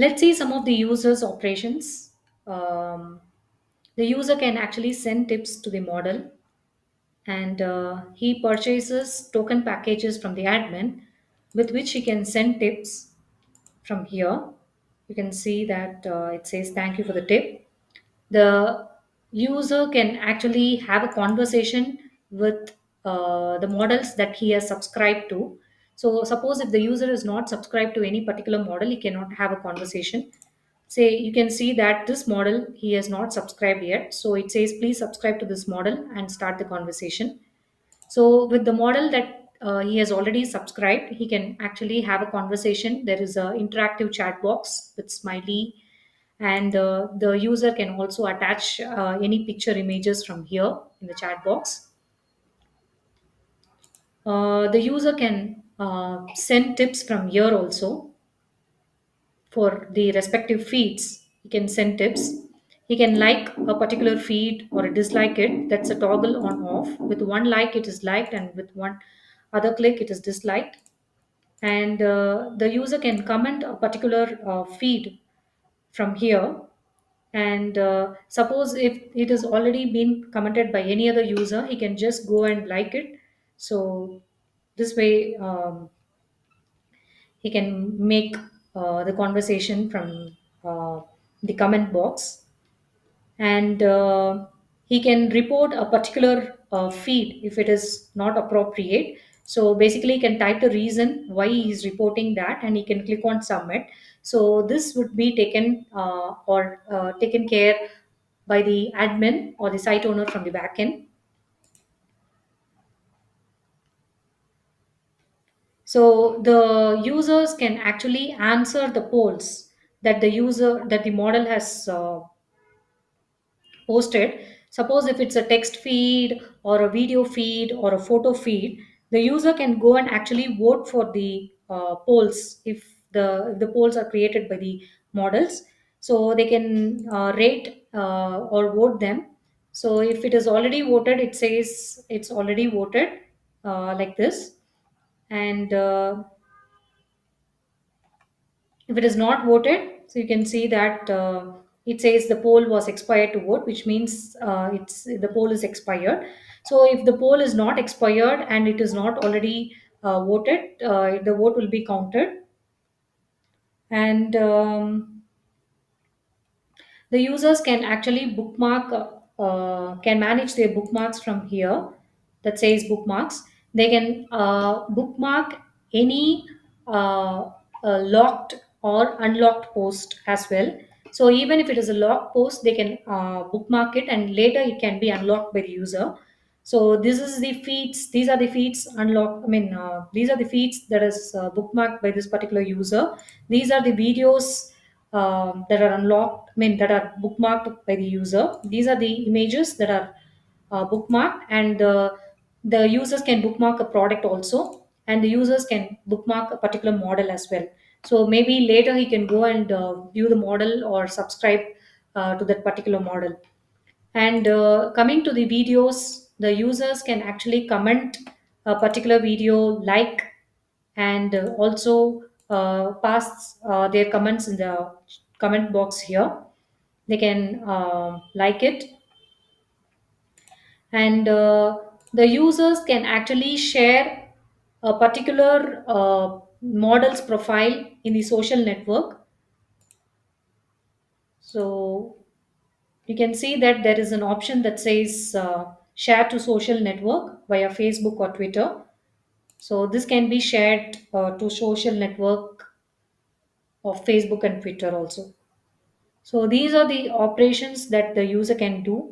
Let's see some of the user's operations. Um, the user can actually send tips to the model, and he purchases token packages from the admin with which he can send tips from here. You can see that it says thank you for the tip. The user can actually have a conversation with the models that he has subscribed to. So suppose if the user is not subscribed to any particular model, he cannot have a conversation. Say you can see that this model he has not subscribed yet, so it says please subscribe to this model and start the conversation. So with the model that he has already subscribed, he can actually have a conversation. There is a interactive chat box with smiley, and the user can also attach any picture images from here in the chat box. The user can send tips from here also for the respective feeds. He can send tips. He can like a particular feed or dislike it. That's a toggle on off. With one like, it is liked, and with one other click, it is disliked. And the user can comment a particular feed from here. And suppose if it has already been commented by any other user, he can just go and like it. So this way, he can make the conversation from the comment box, and he can report a particular feed if it is not appropriate. So basically he can type the reason why he is reporting that, and he can click on submit. So this would be taken or taken care by the admin or the site owner from the backend. So the users can actually answer the polls that the model has posted. Suppose if it's a text feed or a video feed or a photo feed, the user can go and actually vote for the polls if the polls are created by the models. So they can rate or vote them. So if it is already voted, it says it's already voted, like this. And if it is not voted, so you can see that it says the poll was expired to vote, which means it's the poll is expired. So if the poll is not expired and it is not already voted, the vote will be counted. And the users can actually bookmark can manage their bookmarks from here. That says bookmarks. They can bookmark any locked or unlocked post as well. So even if it is a locked post, they can bookmark it, and later it can be unlocked by the user. So this is the feeds. These are the feeds unlocked. I mean, these are the feeds that is bookmarked by this particular user. These are the videos that are unlocked. I mean, that are bookmarked by the user. These are the images that are bookmarked, and the users can bookmark a product also, and the users can bookmark a particular model as well. So maybe later he can go and view the model or subscribe to that particular model. And coming to the videos, the users can actually comment a particular video, like, and also pass their comments in the comment box here. They can like it, and the users can actually share a particular model's profile in the social network. So you can see that there is an option that says share to social network via Facebook or Twitter. So this can be shared to social network of Facebook and Twitter also. So these are the operations that the user can do.